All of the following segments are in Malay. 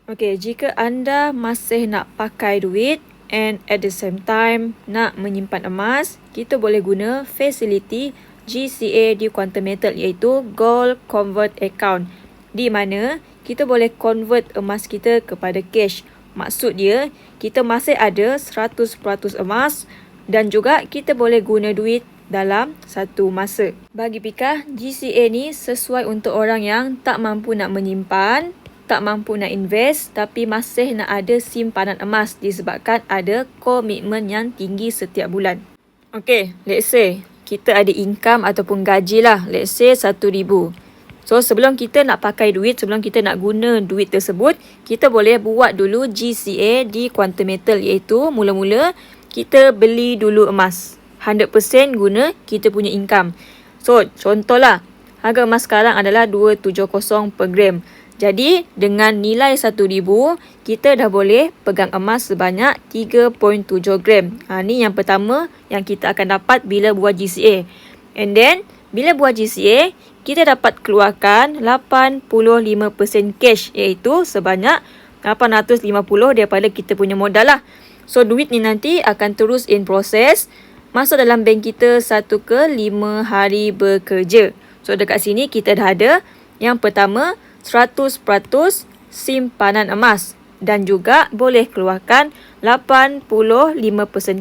Okey, jika anda masih nak pakai duit and at the same time nak menyimpan emas, kita boleh guna fasiliti GCA di Quantum Metal iaitu Gold Convert Account, di mana kita boleh convert emas kita kepada cash. Maksud dia, kita masih ada 100% emas dan juga kita boleh guna duit dalam satu masa. Bagi Pika, GCA ni sesuai untuk orang yang tak mampu nak menyimpan, tak mampu nak invest tapi masih nak ada simpanan emas disebabkan ada komitmen yang tinggi setiap bulan. Okay, let's say kita ada income ataupun gaji lah. Let's say RM1,000. So, sebelum kita nak pakai duit, sebelum kita nak guna duit tersebut, kita boleh buat dulu GCA di Quantum Metal iaitu mula-mula kita beli dulu emas. 100% guna kita punya income. So, contohlah, harga emas sekarang adalah 270 per gram. Jadi, dengan nilai RM1,000, kita dah boleh pegang emas sebanyak 3.7 gram. Ni yang pertama yang kita akan dapat bila buat GCA. And then, bila buat GCA, kita dapat keluarkan 85% cash iaitu sebanyak 850 daripada kita punya modal lah. So, duit ni nanti akan terus in proses masuk dalam bank kita 1 ke 5 hari bekerja. So, dekat sini kita dah ada yang pertama, 100% simpanan emas dan juga boleh keluarkan 85%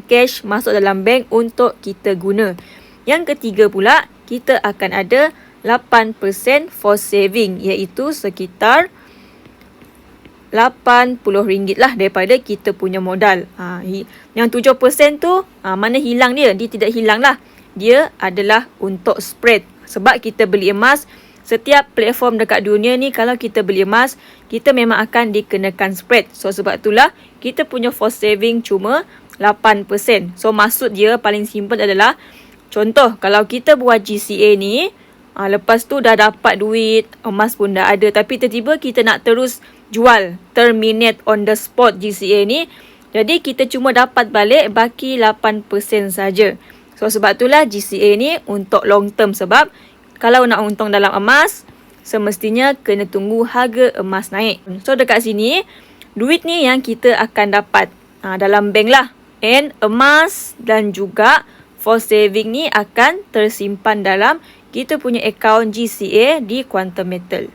cash masuk dalam bank untuk kita guna. Yang ketiga pula, kita akan ada 8% for saving iaitu sekitar RM80 lah daripada kita punya modal. Yang 7% tu mana hilang dia? Dia tidak hilang lah. Dia adalah untuk spread. Sebab kita beli emas, setiap platform dekat dunia ni kalau kita beli emas, kita memang akan dikenakan spread. So sebab itulah kita punya for saving cuma 8%. So maksud dia paling simple adalah, contoh kalau kita buat GCA ni, lepas tu dah dapat duit, emas pun dah ada, tapi tiba-tiba kita nak terus jual, terminate on the spot GCA ni, jadi kita cuma dapat balik baki 8% saja. So sebab itulah GCA ni untuk long term, sebab kalau nak untung dalam emas, semestinya kena tunggu harga emas naik. So dekat sini, duit ni yang kita akan dapat dalam bank lah. And emas dan juga for saving ni akan tersimpan dalam kita punya akaun GCA di Quantum Metal.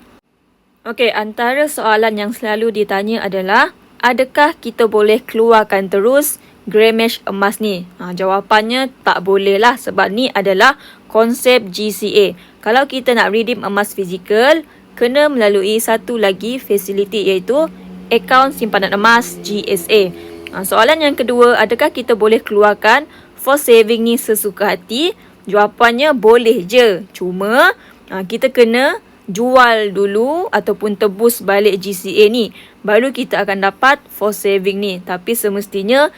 Okey, antara soalan yang selalu ditanya adalah, adakah kita boleh keluarkan terus grammage emas ni? Jawapannya tak boleh lah, sebab ni adalah konsep GCA. Kalau kita nak redeem emas fizikal, kena melalui satu lagi fasiliti iaitu akaun simpanan emas GSA. Soalan yang kedua, adakah kita boleh keluarkan for saving ni sesuka hati? Jawapannya boleh je. Cuma kita kena jual dulu ataupun tebus balik GCA ni, baru kita akan dapat for saving ni. Tapi semestinya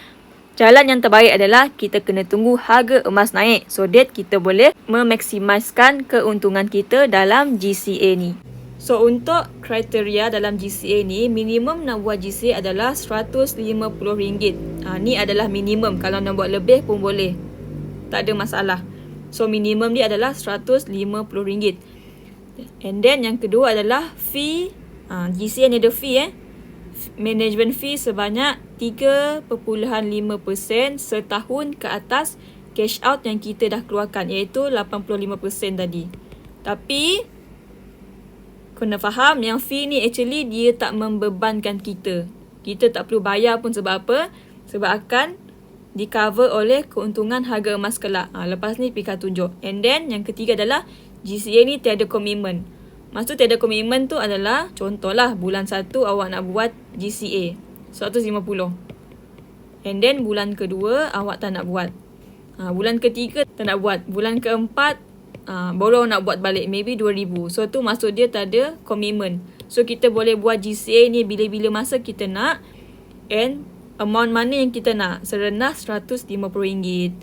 jalan yang terbaik adalah kita kena tunggu harga emas naik, so that kita boleh memaksimiskan keuntungan kita dalam GCA ni. So untuk kriteria dalam GCA ni, minimum nak buat GCA adalah RM150. Ni adalah minimum. Kalau nak buat lebih pun boleh, tak ada masalah. So minimum dia adalah RM150. And then yang kedua adalah fee. GCA ni ada fee management fee sebanyak 3.5% setahun ke atas cash out yang kita dah keluarkan, iaitu 85% tadi. Tapi kena faham yang fee ni actually dia tak membebankan kita. Kita tak perlu bayar pun. Sebab apa? Sebab akan di cover oleh keuntungan harga emas kelak. Lepas ni Pika tunjuk. And then yang ketiga adalah GCA ni tiada komitmen. Maksud tiada komitmen tu adalah, contohlah bulan 1 awak nak buat GCA 150. And then bulan kedua awak tak nak buat. Bulan ketiga tak nak buat. Bulan keempat baru nak buat balik, maybe 2,000. So tu maksud dia tak ada komitmen. So kita boleh buat GCA ni bila-bila masa kita nak, and amount mana yang kita nak, serendah RM150.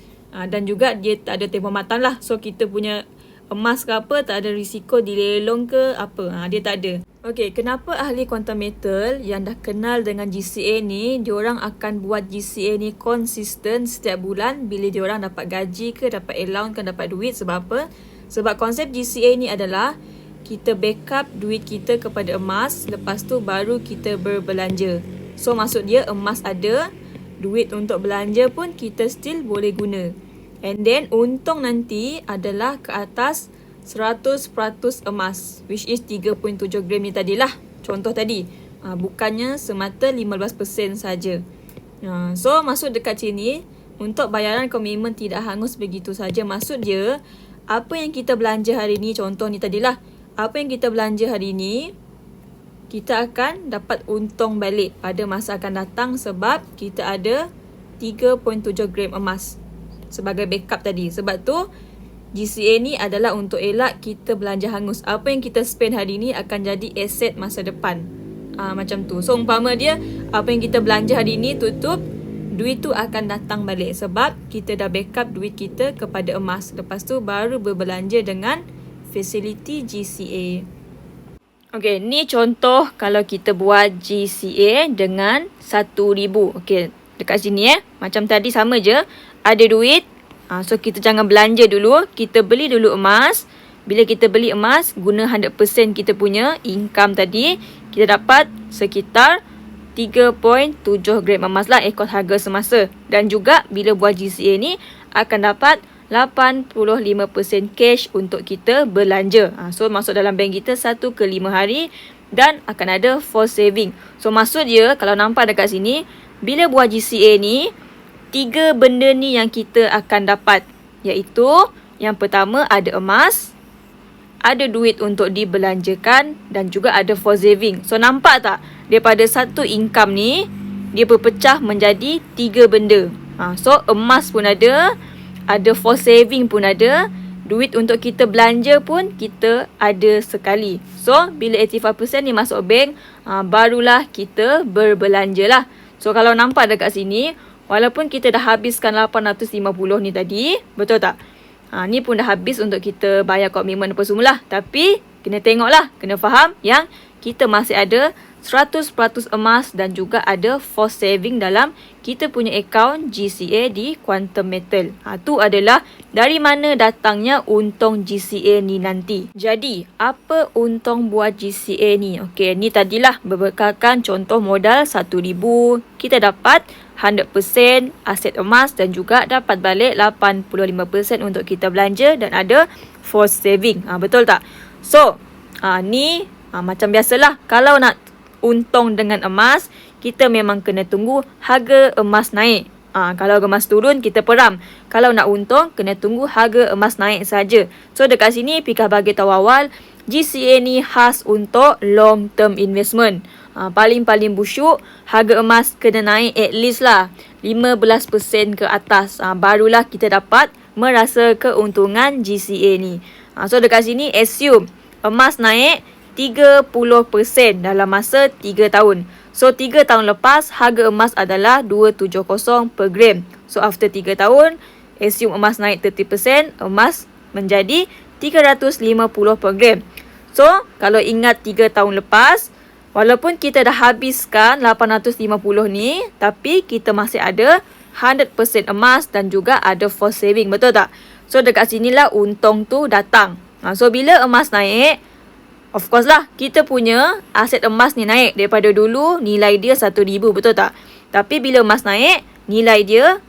Dan juga dia tak ada tempoh matang lah. So kita punya emas ke apa, tak ada risiko dilelong ke apa. Dia tak ada. Okey, kenapa ahli Quantum Metal yang dah kenal dengan GCA ni, diorang akan buat GCA ni konsisten setiap bulan bila diorang dapat gaji ke, dapat allowance ke, dapat duit. Sebab apa? Sebab konsep GCA ni adalah kita backup duit kita kepada emas, lepas tu baru kita berbelanja. So maksud dia emas ada, duit untuk belanja pun kita still boleh guna. And then untung nanti adalah ke atas 100% emas, which is 3.7 gram ni tadilah. Contoh tadi, bukannya semata 15% saja. So maksud dekat sini, untuk bayaran komitmen tidak hangus begitu saja. Maksud dia, apa yang kita belanja hari ni, contoh ni tadilah, apa yang kita belanja hari ni, kita akan dapat untung balik pada masa akan datang sebab kita ada 3.7 gram emas sebagai backup tadi. Sebab tu, GCA ni adalah untuk elak kita belanja hangus. Apa yang kita spend hari ni akan jadi aset masa depan. Macam tu. So, umpama dia, apa yang kita belanja hari ni tutup, duit tu akan datang balik sebab kita dah backup duit kita kepada emas. Lepas tu baru berbelanja dengan fasiliti GCA. Okey, ni contoh kalau kita buat GCA dengan 1,000. Okey, dekat sini macam tadi sama je. Ada duit. So kita jangan belanja dulu. Kita beli dulu emas. Bila kita beli emas, guna 100% kita punya income tadi, kita dapat sekitar 3.7 gram emas lah ikut harga semasa. Dan juga bila buat GCA ni akan dapat 85% cash untuk kita belanja. So masuk dalam bank kita 1 ke 5 hari dan akan ada force saving. So maksud dia kalau nampak dekat sini, bila buat GCA ni 3 benda ni yang kita akan dapat, iaitu yang pertama ada emas, ada duit untuk dibelanjakan dan juga ada force saving. So nampak tak? Daripada satu income ni, dia berpecah menjadi 3 benda. So emas pun ada force saving pun ada, duit untuk kita belanja pun kita ada sekali. So bila 85% ni masuk bank, barulah kita berbelanja lah. So kalau nampak dekat sini, walaupun kita dah habiskan 850 ni tadi, betul tak? Ni pun dah habis untuk kita bayar komitmen apa semua lah. Tapi kena tengoklah, kena faham yang kita masih ada 100% emas dan juga ada force saving dalam kita punya akaun GCA di Quantum Metal. Tu adalah dari mana datangnya untung GCA ni nanti. Jadi, apa untung buat GCA ni? Okey, ni tadilah berbekalkan contoh modal 1,000. Kita dapat 100% aset emas dan juga dapat balik 85% untuk kita belanja dan ada force saving. Betul tak? So, ni macam biasalah. Kalau nak untung dengan emas, kita memang kena tunggu harga emas naik. Kalau emas turun, kita peram. Kalau nak untung, kena tunggu harga emas naik saja. So, dekat sini, Pika bagi tahu awal, GCA ni khas untuk long term investment. Paling-paling busuk, harga emas kena naik at least lah 15% ke atas. Barulah kita dapat merasa keuntungan GCA ni. So, dekat sini, assume emas naik 30% dalam masa 3 tahun. So, 3 tahun lepas, harga emas adalah 270 per gram. So, after 3 tahun, assume emas naik 30%, emas menjadi 350 per gram. So, kalau ingat 3 tahun lepas, walaupun kita dah habiskan 850 ni, tapi kita masih ada 100% emas dan juga ada force saving. Betul tak? So, dekat sinilah untung tu datang. So, bila emas naik, of course lah, kita punya aset emas ni naik. Daripada dulu, nilai dia 1,000, betul tak? Tapi bila emas naik, nilai dia,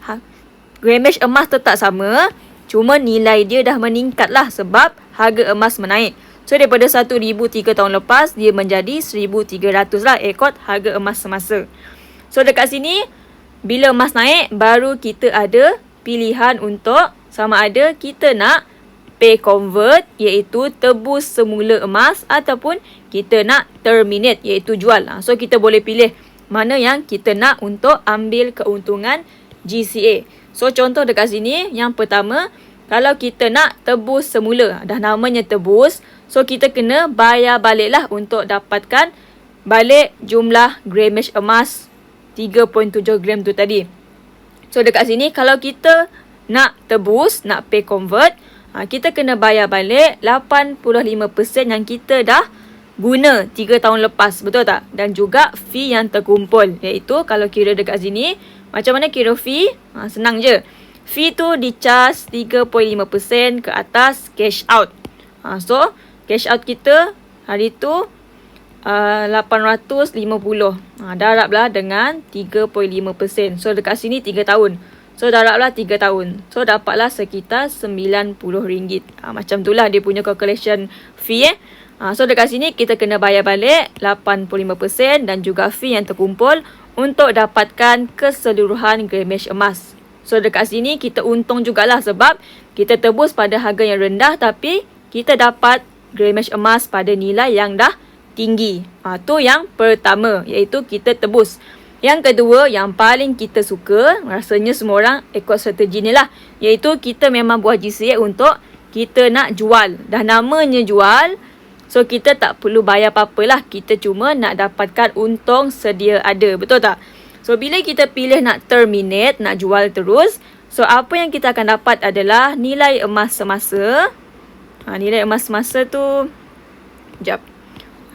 grammage emas tetap sama. Cuma nilai dia dah meningkat lah sebab harga emas menaik. So, daripada 1,000 3 tahun lepas, dia menjadi 1,300 lah ikut harga emas semasa. So, dekat sini, bila emas naik, baru kita ada pilihan untuk sama ada kita nak pay convert, iaitu tebus semula emas, ataupun kita nak terminate, iaitu jual. So, kita boleh pilih mana yang kita nak untuk ambil keuntungan GCA. So, contoh dekat sini, yang pertama, kalau kita nak tebus semula, dah namanya tebus, so kita kena bayar balik lah untuk dapatkan balik jumlah grammage emas 3.7 gram tu tadi. So, dekat sini, kalau kita nak tebus, nak pay convert, kita kena bayar balik 85% yang kita dah guna 3 tahun lepas. Betul tak? Dan juga fee yang terkumpul. Iaitu kalau kira dekat sini, macam mana kira fee? Senang je. Fee tu di-charge 3.5% ke atas cash out. So, cash out kita hari tu 850. Darablah dengan 3.5%. So dekat sini 3 tahun. So darablah 3 tahun. So dapatlah sekitar RM90. Macam itulah dia punya calculation fee So dekat sini kita kena bayar balik 85% dan juga fee yang terkumpul untuk dapatkan keseluruhan grammage emas. So dekat sini kita untung jugalah sebab kita tebus pada harga yang rendah tapi kita dapat grammage emas pada nilai yang dah tinggi. Tu yang pertama, iaitu kita tebus. Yang kedua, yang paling kita suka, rasanya semua orang ikut strategi ni lah, iaitu kita memang buat GCA untuk kita nak jual. Dah namanya jual, so kita tak perlu bayar apa-apa lah. Kita cuma nak dapatkan untung sedia ada. Betul tak? So bila kita pilih nak terminate, nak jual terus, so apa yang kita akan dapat adalah nilai emas semasa. Nilai emas semasa tu, sekejap.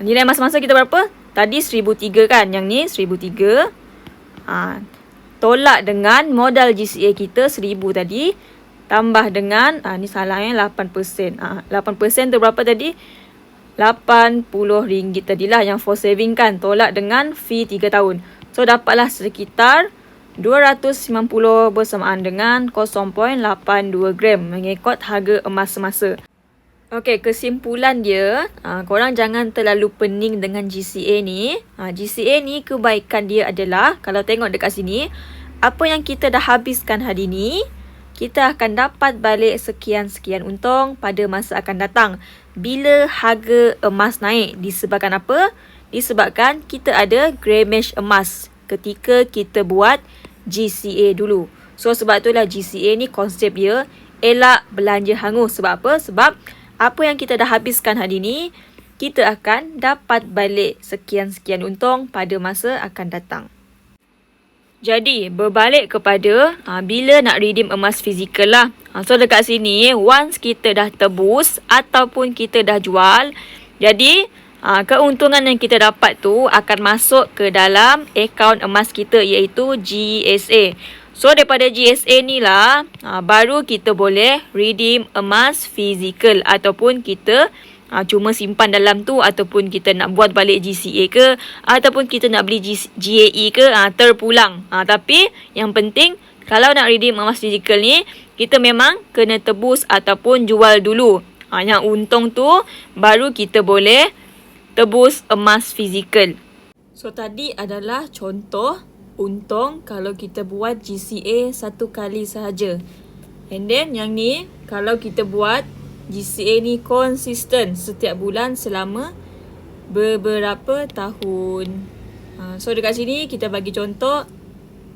Nilai emas semasa kita berapa? Tadi 1,003 kan? Yang ni 1,003. Tolak dengan modal GCA kita 1,000 tadi. Tambah dengan, ni salah 8%. 8% tu berapa tadi? RM80 tadilah yang for saving kan. Tolak dengan fee 3 tahun. So dapatlah sekitar 290 bersamaan dengan 0.82 gram mengikut harga emas semasa. Okey, kesimpulan dia, korang jangan terlalu pening dengan GCA ni. GCA ni kebaikan dia adalah, kalau tengok dekat sini, apa yang kita dah habiskan hari ni, kita akan dapat balik sekian-sekian untung pada masa akan datang. Bila harga emas naik, disebabkan apa? Disebabkan kita ada grammage emas ketika kita buat GCA dulu. So sebab itulah GCA ni konsep dia elak belanja hangus. Sebab apa? Sebab apa yang kita dah habiskan hari ni, kita akan dapat balik sekian-sekian untung pada masa akan datang. Jadi, berbalik kepada bila nak redeem emas fizikal lah. So, dekat sini, once kita dah tebus ataupun kita dah jual, jadi keuntungan yang kita dapat tu akan masuk ke dalam akaun emas kita, iaitu GSA. So daripada GSA ni lah baru kita boleh redeem emas fizikal ataupun kita cuma simpan dalam tu ataupun kita nak buat balik GCA ke ataupun kita nak beli GAE ke terpulang. Tapi yang penting kalau nak redeem emas fizikal ni kita memang kena tebus ataupun jual dulu. Yang untung tu baru kita boleh tebus emas fizikal. So tadi adalah contoh untung kalau kita buat GCA satu kali sahaja. And then yang ni, kalau kita buat GCA ni konsisten setiap bulan selama beberapa tahun. So dekat sini kita bagi contoh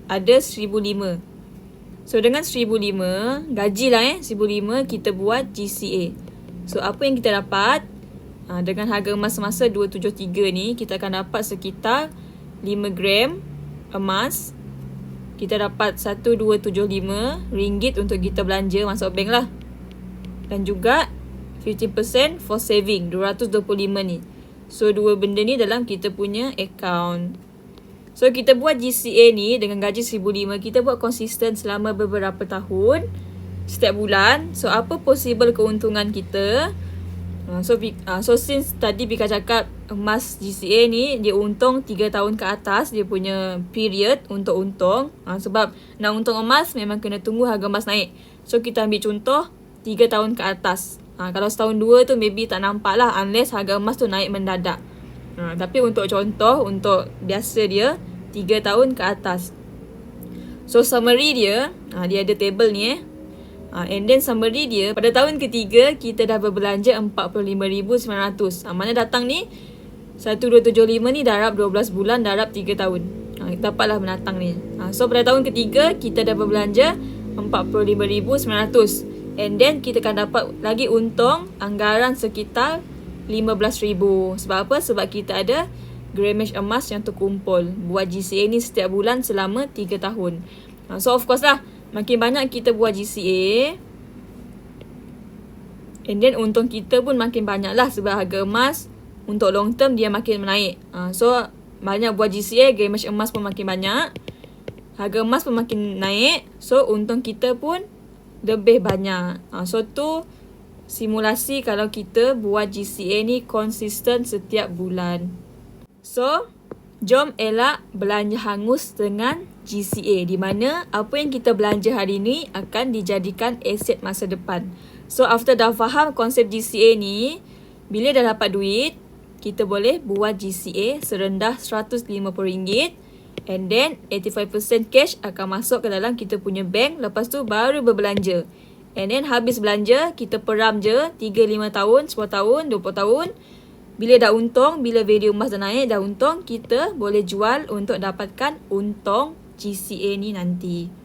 ada 1,500. So dengan 1,500, gajilah 1,500 kita buat GCA. So apa yang kita dapat? Dengan harga emas semasa 273 ni, kita akan dapat sekitar 5 gram emas. Kita dapat 1,275 ringgit untuk kita belanja masuk bank lah. Dan juga 15% for saving 225 ni. So dua benda ni dalam kita punya account. So kita buat GCA ni dengan gaji 1,500, kita buat konsisten selama beberapa tahun setiap bulan. So apa possible keuntungan kita? So since tadi Bika cakap emas GCA ni dia untung 3 tahun ke atas, dia punya period untuk untung. Sebab nak untung emas memang kena tunggu harga emas naik. So kita ambil contoh 3 tahun ke atas. Kalau setahun 2 tu maybe tak nampak lah unless harga emas tu naik mendadak. Tapi untuk contoh, untuk biasa dia 3 tahun ke atas. So summary dia, dia ada table ni and then summary dia, pada tahun ketiga kita dah berbelanja 45,900. Mana datang ni 1,275 ni darab 12 bulan darab 3 tahun. Dapatlah mendatang ni. So pada tahun ketiga kita dah berbelanja 45,900. And then kita akan dapat lagi untung anggaran sekitar 15,000. Sebab apa? Sebab kita ada grammage emas yang terkumpul. Buat GCA ni setiap bulan selama 3 tahun. So of course lah, makin banyak kita buat GCA, and then untung kita pun makin banyak lah. Sebab harga emas untuk long term dia makin menaik. So banyak buat GCA, grammage emas pun makin banyak, harga emas pun makin naik. So untung kita pun lebih banyak. So tu simulasi kalau kita buat GCA ni konsisten setiap bulan. So, jom elak belanja hangus dengan GCA, di mana apa yang kita belanja hari ni akan dijadikan aset masa depan. So, after dah faham konsep GCA ni, bila dah dapat duit, kita boleh buat GCA serendah RM150 and then 85% cash akan masuk ke dalam kita punya bank. Lepas tu baru berbelanja. And then habis belanja, kita peram je 3-5 tahun, 10 tahun, 20 tahun. Bila dah untung, bila value emas dah naik, dah untung, kita boleh jual untuk dapatkan untung GCA ni nanti.